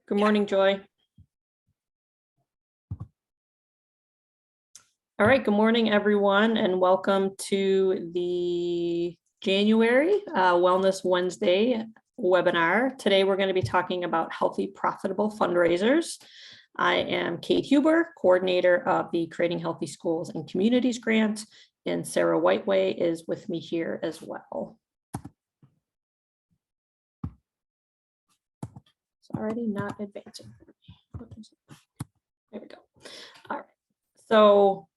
Good morning, Joy. All right, good morning, everyone, and welcome to the January Wellness Wednesday webinar. Today, we're going to be talking about healthy, profitable fundraisers. I am Kate Huber, coordinator of the Creating Healthy Schools and Communities grant, and Sarah Whiteway is with me here as well. It's already not advancing. There we go. All right. So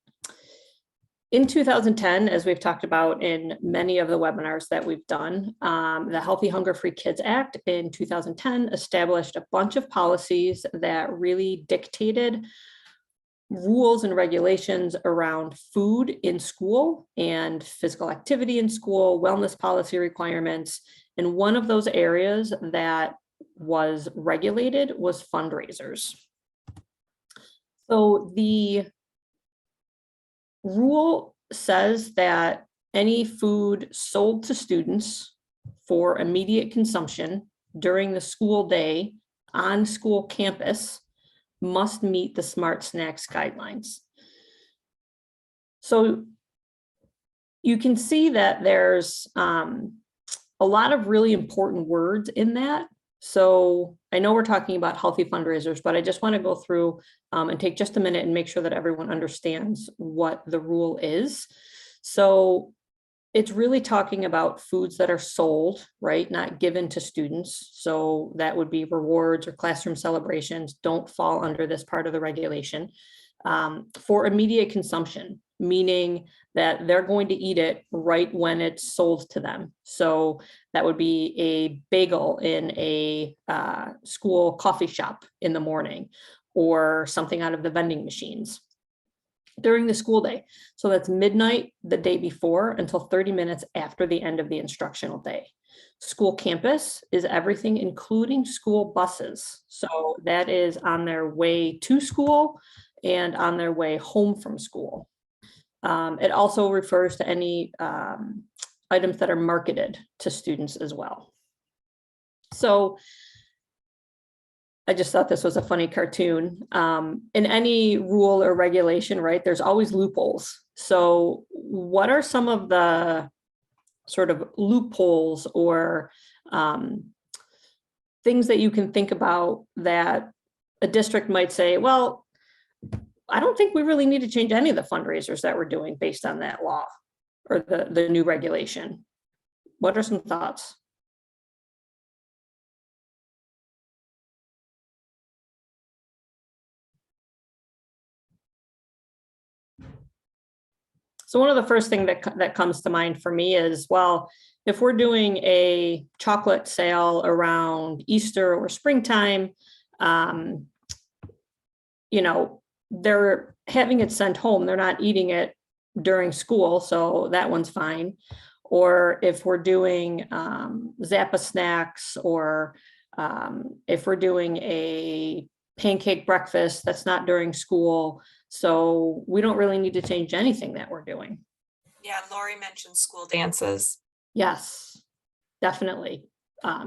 in 2010, as we've talked about in many of the webinars that we've done, the Healthy Hunger Free Kids Act in 2010 established a bunch of policies that really dictated rules and regulations around food in school and physical activity in school, wellness policy requirements. And one of those areas that was regulated was fundraisers. So the rule says that any food sold to students for immediate consumption during the school day on school campus must meet the Smart Snacks guidelines. So you can see that there's a lot of really important words in that. So I know we're talking about healthy fundraisers, but I just want to go through and take just a minute and make sure that everyone understands what the rule is. So it's really talking about foods that are sold, right? Not given to students. So that would be rewards or classroom celebrations don't fall under this part of the regulation. For immediate consumption, meaning that they're going to eat it right when it's sold to them. So that would be a bagel in a school coffee shop in the morning, or something out of the vending machines during the school day. So that's midnight the day before until 30 minutes after the end of the instructional day. School campus is everything, including school buses. So that is on their way to school and on their way home from school. It also refers to any items that are marketed to students as well. So I just thought this was a funny cartoon. In any rule or regulation, right, there's always loopholes. So what are some of the sort of loopholes or things that you can think about that a district might say, well, I don't think we really need to change any of the fundraisers that we're doing based on that law or the new regulation? What are some thoughts? So one of the first things that comes to mind for me is, well, if we're doing a chocolate sale around Easter or springtime, you know, they're having it sent home. They're not eating it during school, so that one's fine. Or if we're doing Zappa snacks, or if we're doing a pancake breakfast, that's not during school. So we don't really need to change anything that we're doing. Yeah, Lori mentioned school dances. Yes, definitely.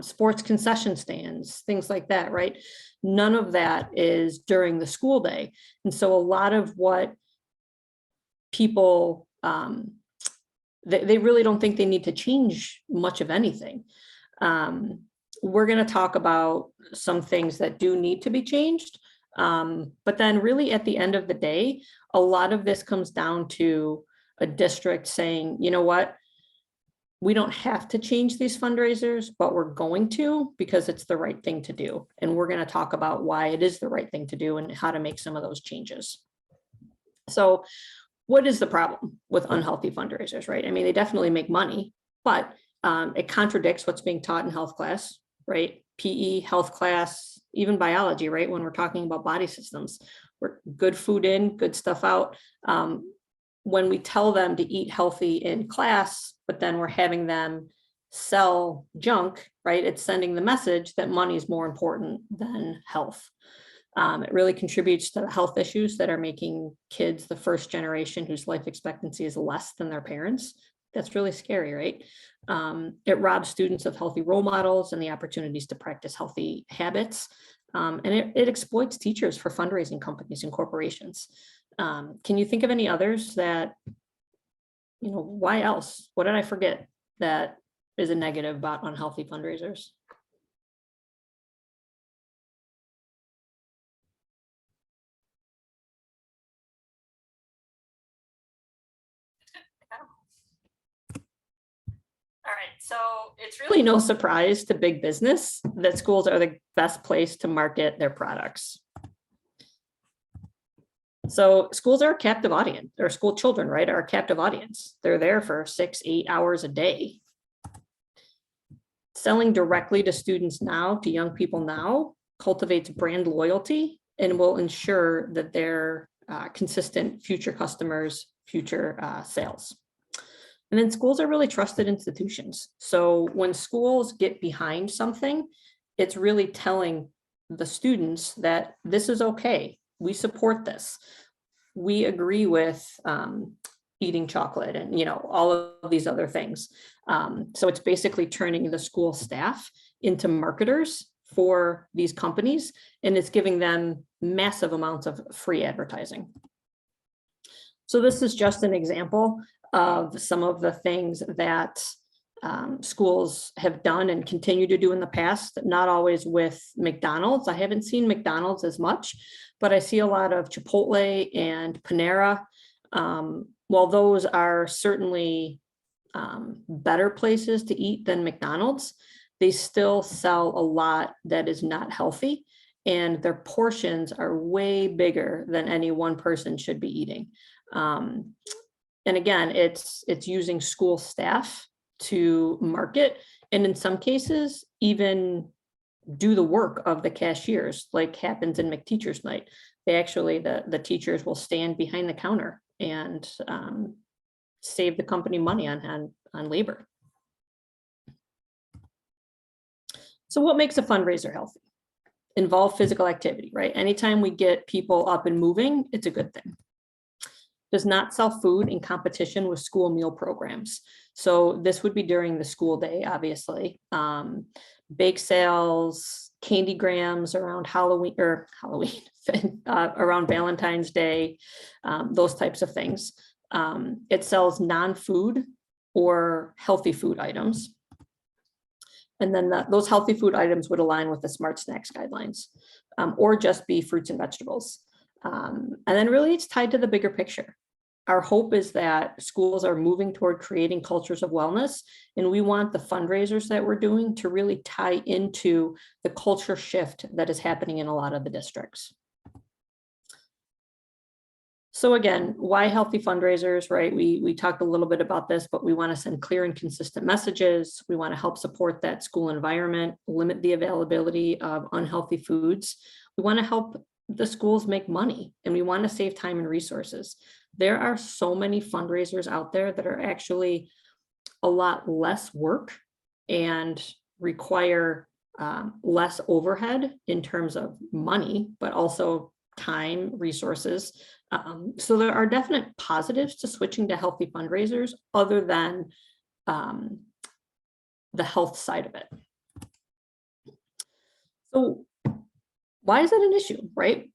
Sports concession stands, things like that, right? None of that is during the school day. And so a lot of what people, they really don't think they need to change much of anything. We're going to talk about some things that do need to be changed. But then really at the end of the day, a lot of this comes down to a district saying, you know what, we don't have to change these fundraisers, but we're going to because it's the right thing to do. And we're going to talk about why it is the right thing to do and how to make some of those changes. So what is the problem with unhealthy fundraisers, right? I mean, they definitely make money, but it contradicts what's being taught in health class, right? PE, health class, even biology, right? When we're talking about body systems, we're good food in, good stuff out. When we tell them to eat healthy in class, but then we're having them sell junk, right? It's sending the message that money is more important than health. It really contributes to the health issues that are making kids the first generation whose life expectancy is less than their parents. That's really scary, right? It robs students of healthy role models and the opportunities to practice healthy habits. And it exploits teachers for fundraising companies and corporations. Can you think of any others that, why else? What did I forget that is a negative about unhealthy fundraisers? All right, so it's really no surprise to big business that schools are the best place to market their products. So schools are a captive audience, or school children, right, are a captive audience. They're there for 6-8 hours a day. Selling directly to students now, to young people now, cultivates brand loyalty and will ensure that they're consistent future customers, future sales. And then schools are really trusted institutions. So when schools get behind something, it's really telling the students that this is okay. We support this. We agree with eating chocolate and, all of these other things. So it's basically turning the school staff into marketers for these companies, and it's giving them massive amounts of free advertising. So this is just an example of some of the things that schools have done and continue to do in the past, not always with McDonald's. I haven't seen McDonald's as much, but I see a lot of Chipotle and Panera. While those are certainly better places to eat than McDonald's, they still sell a lot that is not healthy, and their portions are way bigger than any one person should be eating. And again, it's using school staff to market, and in some cases, even do the work of the cashiers, like happens in McTeacher's Night. They actually, the teachers will stand behind the counter and save the company money on labor. So what makes a fundraiser healthy? Involve physical activity, right? Anytime we get people up and moving, it's a good thing. Does not sell food in competition with school meal programs. So this would be during the school day, obviously. Bake sales, candygrams around Halloween, around Valentine's Day, those types of things. It sells non-food or healthy food items. And then those healthy food items would align with the Smart Snacks guidelines, or just be fruits and vegetables. And then really it's tied to the bigger picture. Our hope is that schools are moving toward creating cultures of wellness, and we want the fundraisers that we're doing to really tie into the culture shift that is happening in a lot of the districts. So again, why healthy fundraisers, right? We talked a little bit about this, but we want to send clear and consistent messages. We want to help support that school environment, limit the availability of unhealthy foods. We want to help the schools make money, and we want to save time and resources. There are so many fundraisers out there that are actually a lot less work and require less overhead in terms of money, but also time, resources. So there are definite positives to switching to healthy fundraisers other than the health side of it. So why is that an issue, right?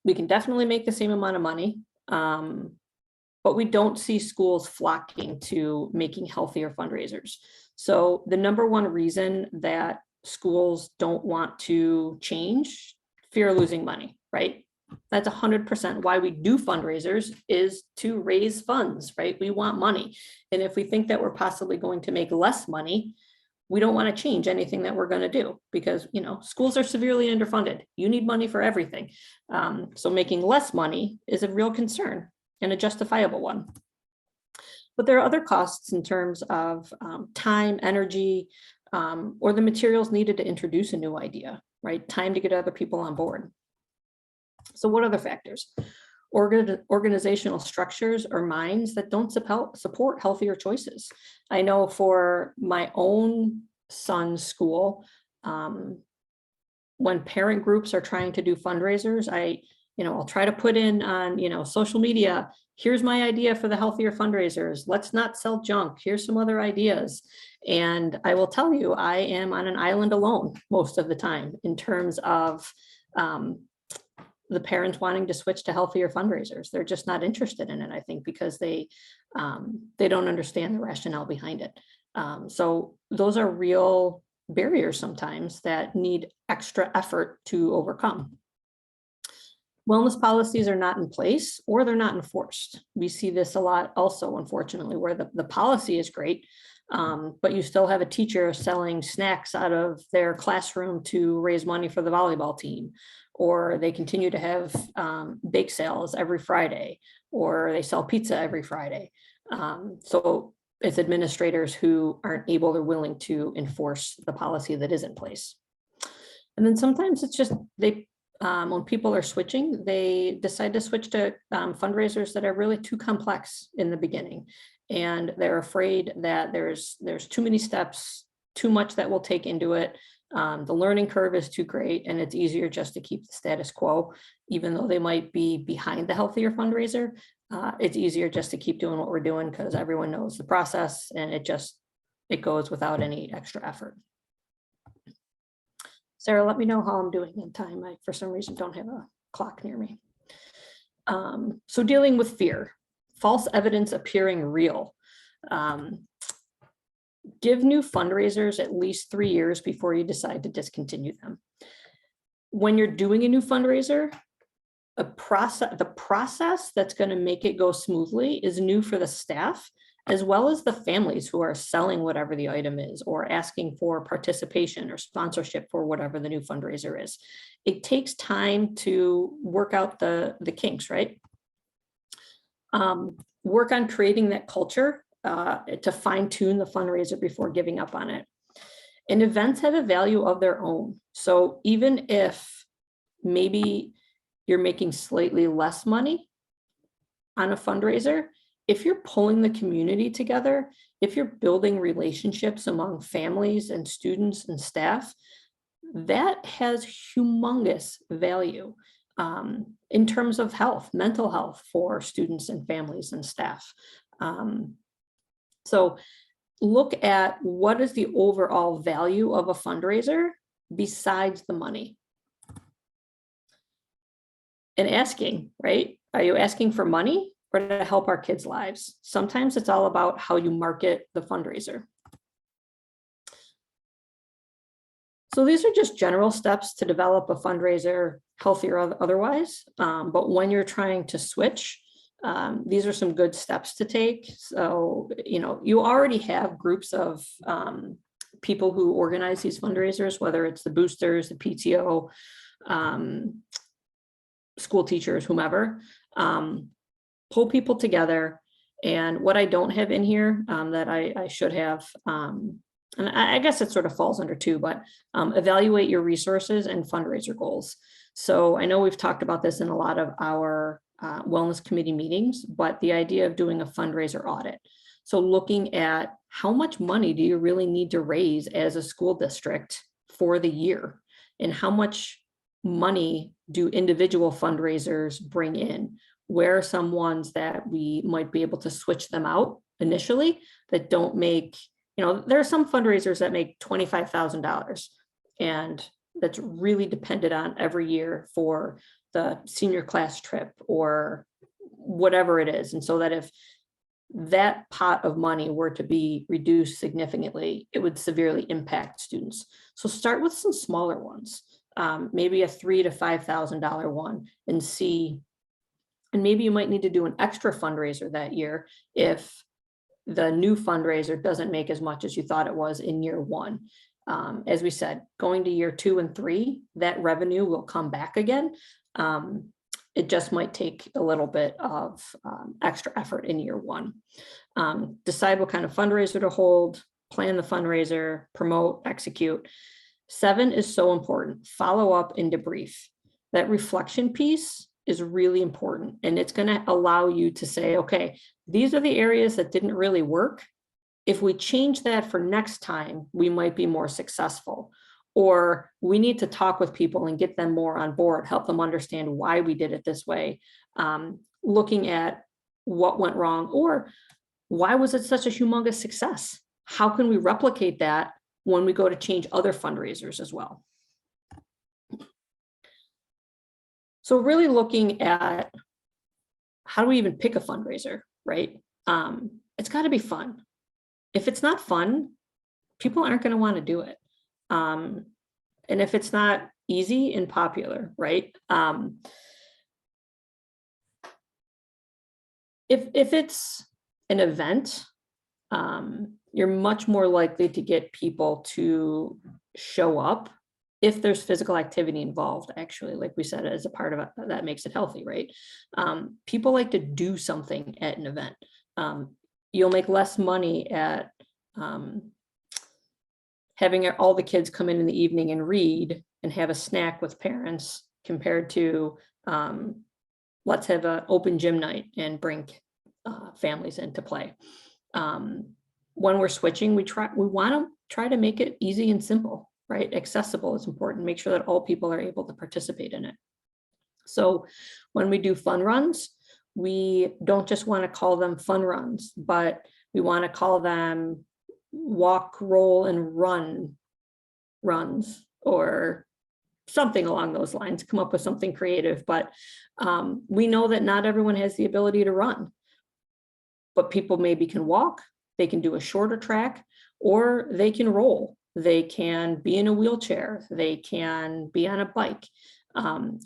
We can definitely make the same amount of money, but we don't see schools flocking to making healthier fundraisers. So the number one reason that schools don't want to change, fear of losing money, right? That's 100% why we do fundraisers, is to raise funds, right? We want money. And if we think that we're possibly going to make less money, we don't want to change anything that we're going to do, because, schools are severely underfunded. You need money for everything. So making less money is a real concern and a justifiable one. But there are other costs in terms of time, energy, or the materials needed to introduce a new idea, right? Time to get other people on board. So what other factors? Organizational structures or minds that don't support healthier choices. I know for my own son's school, when parent groups are trying to do fundraisers, I'll try to put in on, social media, here's my idea for the healthier fundraisers. Let's not sell junk. Here's some other ideas. And I will tell you, I am on an island alone most of the time in terms of the parents wanting to switch to healthier fundraisers. They're just not interested in it, I think, because they don't understand the rationale behind it. So those are real barriers sometimes that need extra effort to overcome. Wellness policies are not in place or they're not enforced. We see this a lot also, unfortunately, where the policy is great, but you still have a teacher selling snacks out of their classroom to raise money for the volleyball team, or they continue to have bake sales every Friday, or they sell pizza every Friday. So it's administrators who aren't able or willing to enforce the policy that is in place. And then sometimes it's just when people are switching, they decide to switch to fundraisers that are really too complex in the beginning. And they're afraid that there's too many steps, too much that will take into it. The learning curve is too great, and it's easier just to keep the status quo, even though they might be behind the healthier fundraiser. It's easier just to keep doing what we're doing because everyone knows the process, and it goes without any extra effort. Sarah, let me know how I'm doing in time. I, for some reason, don't have a clock near me. So dealing with fear, false evidence appearing real. Give new fundraisers at least 3 years before you decide to discontinue them. When you're doing a new fundraiser, the process that's going to make it go smoothly is new for the staff, as well as the families who are selling whatever the item is or asking for participation or sponsorship for whatever the new fundraiser is. It takes time to work out the kinks, right? Work on creating that culture to fine tune the fundraiser before giving up on it. And events have a value of their own. So even if maybe you're making slightly less money on a fundraiser, if you're pulling the community together, if you're building relationships among families and students and staff, that has humongous value in terms of health, mental health for students and families and staff. So look at what is the overall value of a fundraiser besides the money. And asking, right? Are you asking for money or to help our kids' lives? Sometimes it's all about how you market the fundraiser. So these are just general steps to develop a fundraiser, healthy or otherwise. But when you're trying to switch, these are some good steps to take. So, you already have groups of people who organize these fundraisers, whether it's the boosters, the PTO, school teachers, whomever. Pull people together. And what I don't have in here that I should have, and I guess it sort of falls under two, but evaluate your resources and fundraiser goals. So I know we've talked about this in a lot of our wellness committee meetings, but the idea of doing a fundraiser audit. So looking at how much money do you really need to raise as a school district for the year, and how much money do individual fundraisers bring in? Where are some ones that we might be able to switch them out initially that don't make, there are some fundraisers that make $25,000, and that's really dependent on every year for the senior class trip or whatever it is. And so that if that pot of money were to be reduced significantly, it would severely impact students. So start with some smaller ones, maybe a $3,000 to $5,000 one, and see. And maybe you might need to do an extra fundraiser that year if the new fundraiser doesn't make as much as you thought it was in year one. As we said, going to year 2 and 3, that revenue will come back again. It just might take a little bit of extra effort in year 1. Decide what kind of fundraiser to hold, plan the fundraiser, promote, execute. 7 is so important. Follow up and debrief. That reflection piece is really important, and it's going to allow you to say, okay, these are the areas that didn't really work. If we change that for next time, we might be more successful. Or we need to talk with people and get them more on board, help them understand why we did it this way. Looking at what went wrong, or why was it such a humongous success? How can we replicate that when we go to change other fundraisers as well? So really looking at how do we even pick a fundraiser, right? It's got to be fun. If it's not fun, people aren't going to want to do it. And if it's not easy and popular, right? If it's an event, you're much more likely to get people to show up if there's physical activity involved, actually, like we said, as a part of it, that makes it healthy, right? People like to do something at an event. You'll make less money at having all the kids come in the evening and read and have a snack with parents compared to let's have an open gym night and bring families in to play. When we're switching, we want to try to make it easy and simple, right? Accessible is important. Make sure that all people are able to participate in it. So when we do fun runs, we don't just want to call them fun runs, but we want to call them walk, roll, and run runs, or something along those lines. Come up with something creative. But we know that not everyone has the ability to run, but people maybe can walk, they can do a shorter track, or they can roll. They can be in a wheelchair, they can be on a bike.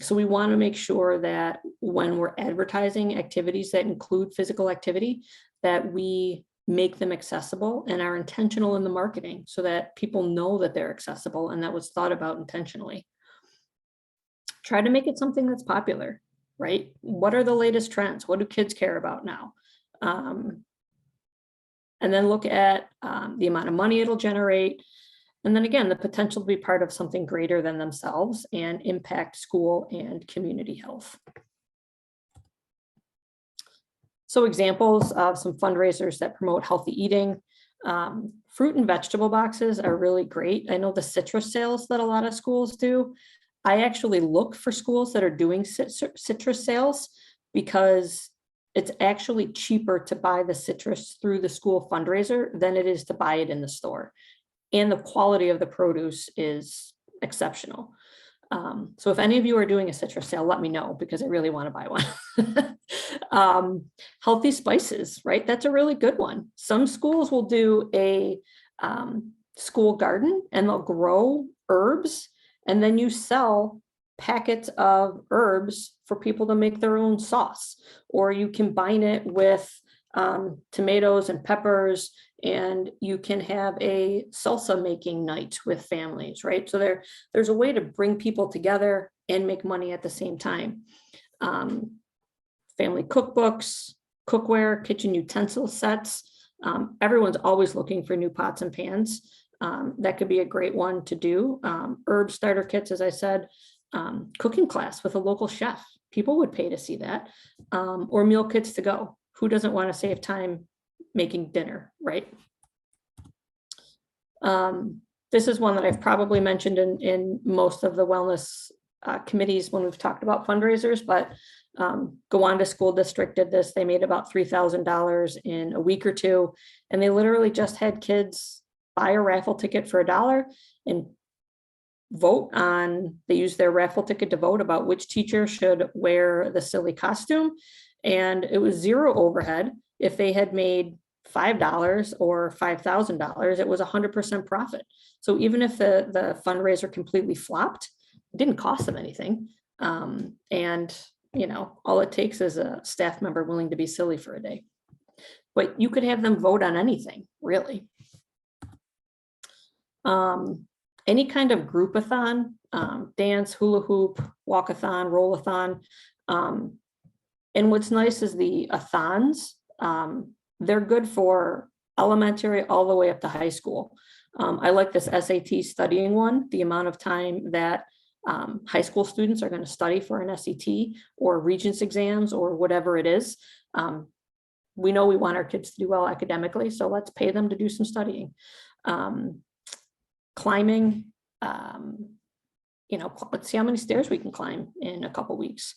So we want to make sure that when we're advertising activities that include physical activity, that we make them accessible and are intentional in the marketing so that people know that they're accessible and that was thought about intentionally. Try to make it something that's popular, right? What are the latest trends? What do kids care about now? And then look at the amount of money it'll generate. And then again, the potential to be part of something greater than themselves and impact school and community health. So examples of some fundraisers that promote healthy eating. Fruit and vegetable boxes are really great. I know the citrus sales that a lot of schools do. I actually look for schools that are doing citrus sales because it's actually cheaper to buy the citrus through the school fundraiser than it is to buy it in the store. And the quality of the produce is exceptional. So if any of you are doing a citrus sale, let me know because I really want to buy one. Healthy spices, right? That's a really good one. Some schools will do a school garden and they'll grow herbs, and then you sell packets of herbs for people to make their own sauce, or you combine it with tomatoes and peppers, and you can have a salsa making night with families, right? So there's a way to bring people together and make money at the same time. Family cookbooks, cookware, kitchen utensil sets. Everyone's always looking for new pots and pans. That could be a great one to do. Herb starter kits, as I said, cooking class with a local chef. People would pay to see that. Or meal kits to go. Who doesn't want to save time making dinner, right? This is one that I've probably mentioned in most of the wellness committees when we've talked about fundraisers, but Gowanda School District did this. They made about $3,000 in a week or two, and they literally just had kids buy a raffle ticket for $1 and vote on, they use their raffle ticket to vote about which teacher should wear the silly costume. And it was zero overhead. If they had made $5 or $5,000, it was 100% profit. So even if the fundraiser completely flopped, it didn't cost them anything. And you know, all it takes is a staff member willing to be silly for a day. But you could have them vote on anything, really. Any kind of group-a-thon, dance, hula hoop, walk-a-thon, roll-a-thon. And what's nice is the a-thons, they're good for elementary all the way up to high school. I like this SAT studying one, the amount of time that high school students are going to study for an SAT or Regents exams or whatever it is. We know we want our kids to do well academically, so let's pay them to do some studying. Climbing, you know, let's see how many stairs we can climb in a couple weeks.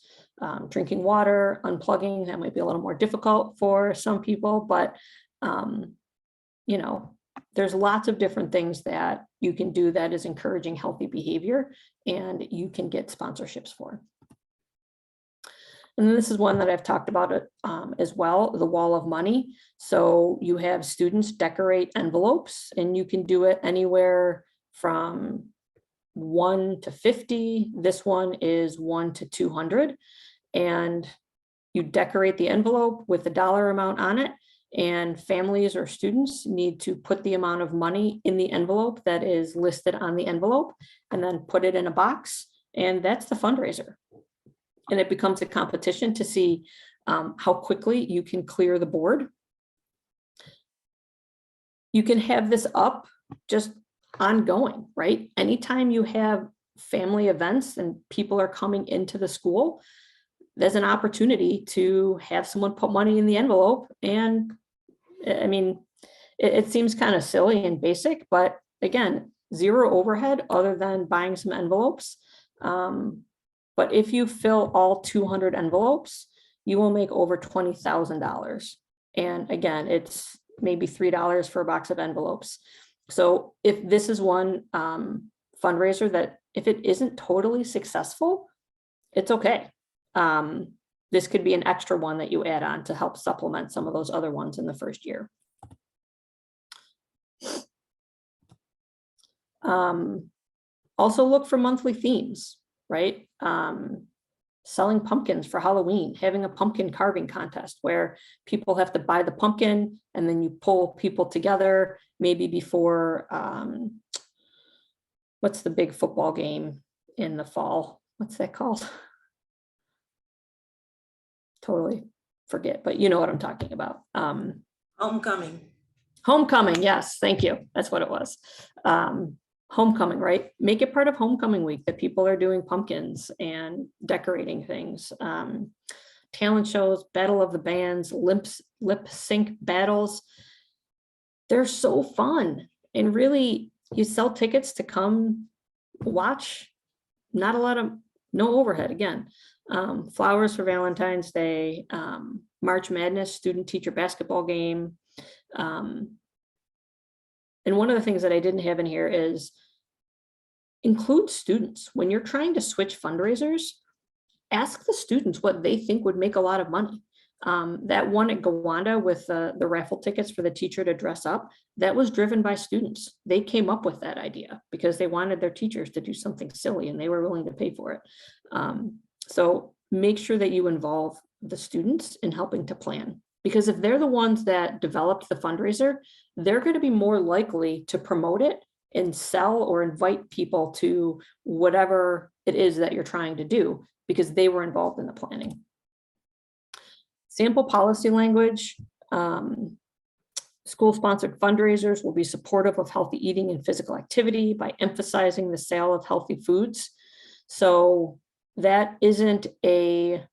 Drinking water, unplugging, that might be a little more difficult for some people, but you know, there's lots of different things that you can do that is encouraging healthy behavior and you can get sponsorships for. And then this is one that I've talked about it as well, the wall of money. So you have students decorate envelopes, and you can do it anywhere from 1 to 50. This one is 1 to 200. And you decorate the envelope with the dollar amount on it, and families or students need to put the amount of money in the envelope that is listed on the envelope, and then put it in a box, and that's the fundraiser. And it becomes a competition to see how quickly you can clear the board. You can have this up just ongoing, right? Anytime you have family events and people are coming into the school, there's an opportunity to have someone put money in the envelope. And I mean, it seems kind of silly and basic, but again, zero overhead other than buying some envelopes. But if you fill all 200 envelopes, you will make over $20,000. And again, it's maybe $3 for a box of envelopes. So if this is one fundraiser that if it isn't totally successful, it's okay. This could be an extra one that you add on to help supplement some of those other ones in the first year. Also look for monthly themes, right? Selling pumpkins for Halloween, having a pumpkin carving contest where people have to buy the pumpkin and then you pull people together, maybe before, what's the big football game in the fall? What's that called? Totally forget, but you know what I'm talking about. Homecoming. Homecoming, yes, thank you. That's what it was. Homecoming, right? Make it part of homecoming week that people are doing pumpkins and decorating things. Talent shows, battle of the bands, lip sync battles. They're so fun. And really, you sell tickets to come watch. Not a lot of, no overhead again. Flowers for Valentine's Day, March Madness, student teacher basketball game. And one of the things that I didn't have in here is include students. When you're trying to switch fundraisers, ask the students what they think would make a lot of money. That one at Gowanda with the raffle tickets for the teacher to dress up, that was driven by students. They came up with that idea because they wanted their teachers to do something silly and they were willing to pay for it. So make sure that you involve the students in helping to plan, because if they're the ones that developed the fundraiser, they're going to be more likely to promote it and sell or invite people to whatever it is that you're trying to do because they were involved in the planning. Sample policy language. School-sponsored fundraisers will be supportive of healthy eating and physical activity by emphasizing the sale of healthy foods. So that isn't a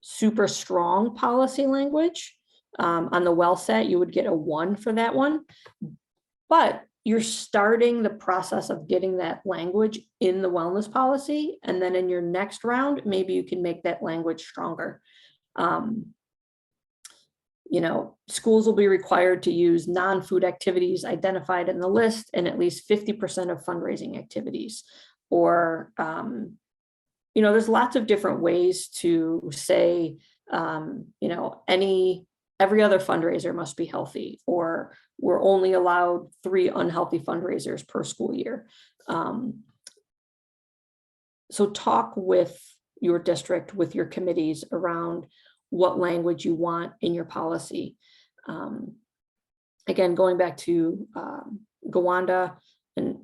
super strong policy language. On the well set, you would get a 1 for that one, but you're starting the process of getting that language in the wellness policy. And then in your next round, maybe you can make that language stronger. You know, schools will be required to use non-food activities identified in the list and at least 50% of fundraising activities. Or, you know, there's lots of different ways to say, you know, every other fundraiser must be healthy, or we're only allowed 3 unhealthy fundraisers per school year. So talk with your district, with your committees around what language you want in your policy. Again, going back to Gowanda, and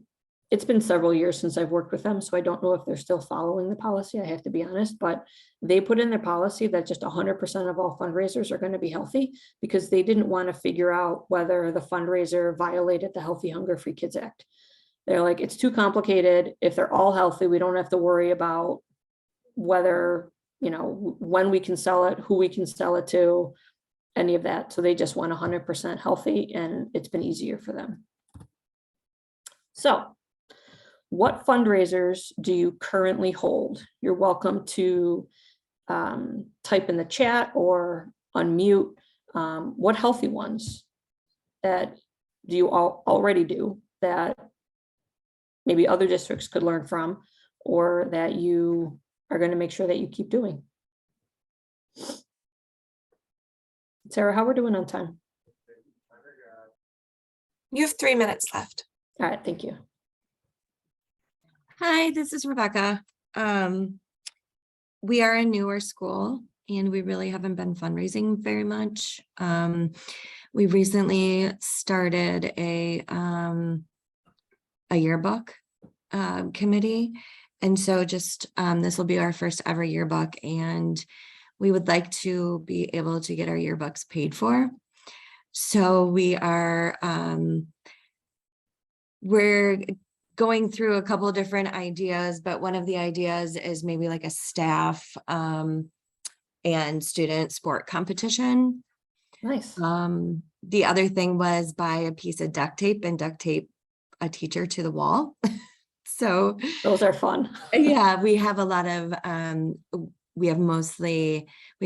it's been several years since I've worked with them, so I don't know if they're still following the policy, I have to be honest, but they put in their policy that just 100% of all fundraisers are going to be healthy because they didn't want to figure out whether the fundraiser violated the Healthy Hunger Free Kids Act. They're like, it's too complicated. If they're all healthy, we don't have to worry about whether, you know, when we can sell it, who we can sell it to, any of that. So they just want 100% healthy, and it's been easier for them. So what fundraisers do you currently hold? You're welcome to type in the chat or unmute. What healthy ones that do you already do that maybe other districts could learn from, or that you are going to make sure that you keep doing. Sarah, how we're doing on time? You have 3 minutes left. All right, thank you. Hi, this is Rebecca. We are a newer school and we really haven't been fundraising very much. We recently started a yearbook committee. And so just this will be our first ever yearbook, and we would like to be able to get our yearbooks paid for. So we are we're going through a couple of different ideas, but one of the ideas is maybe like a staff and student sport competition. Nice. The other thing was buy a piece of duct tape and duct tape a teacher to the wall. So Those are fun. yeah, we have a lot of we have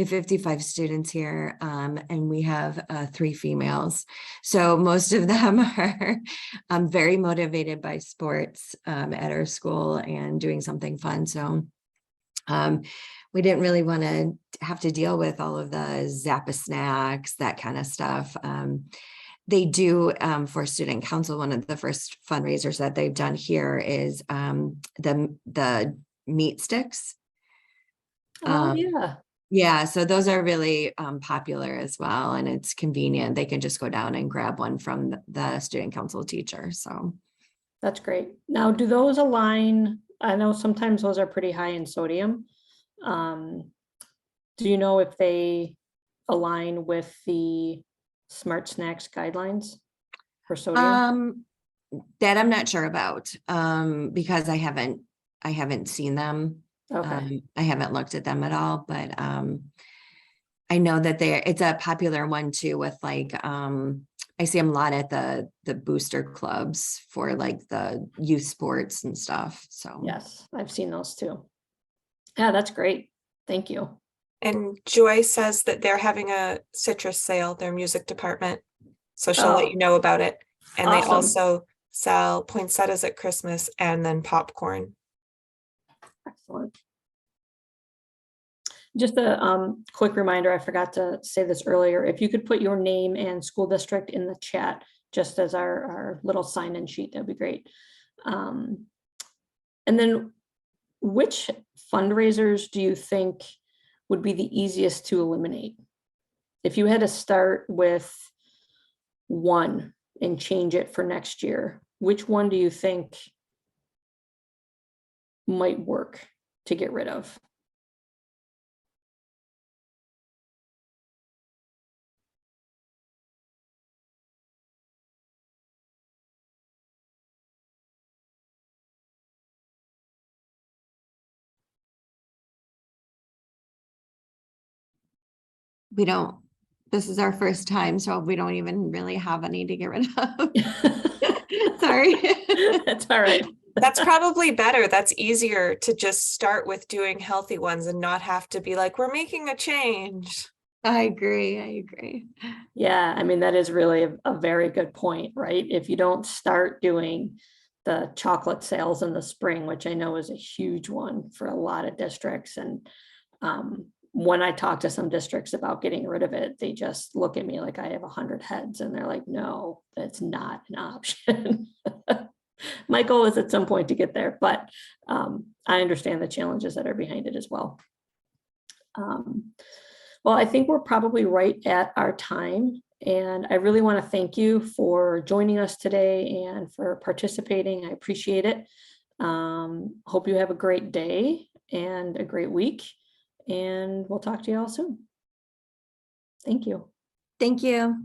55 students here, and we have 3 females. So most of them are very motivated by sports at our school and doing something fun. So we didn't really want to have to deal with all of the Zappa snacks, that kind of stuff. They do for student council. One of the first fundraisers that they've done here is the meat sticks. Oh, yeah. Yeah, so those are really popular as well, and it's convenient. They can just go down and grab one from the student council teacher. So That's great. Now, do those align? I know sometimes those are pretty high in sodium. Do you know if they align with the Smart Snacks guidelines for sodium? that I'm not sure about because I haven't seen them. Okay. I haven't looked at them at all, but I know that it's a popular one too with like I see them a lot at the booster clubs for like the youth sports and stuff. So Yes, I've seen those too. Yeah, that's great. Thank you. And Joy says that they're having a citrus sale, their music department. So she'll let Oh, you know about it. And they awesome. also sell poinsettias at Christmas and then popcorn. Excellent. Just a quick reminder, I forgot to say this earlier. If you could put your name and school district in the chat, just as our little sign-in sheet, that'd be great. And then which fundraisers do you think would be the easiest to eliminate? If you had to start with one and change it for next year, which one do you think might work to get rid of? this is our first time, so we don't even really have any to get rid of. Sorry. That's all right. That's probably better. That's easier to just start with doing healthy ones and not have to be like, we're making a change. I agree. Yeah, I mean, that is really a very good point, right? If you don't start doing the chocolate sales in the spring, which I know is a huge one for a lot of districts. And when I talk to some districts about getting rid of it, they just look at me like I have 100 heads and they're like, no, that's not an option. My goal is at some point to get there, but I understand the challenges that are behind it as well. Well, I think we're probably right at our time, and I really want to thank you for joining us today and for participating. I appreciate it. Hope you have a great day and a great week, and we'll talk to you all soon. Thank you. Thank you.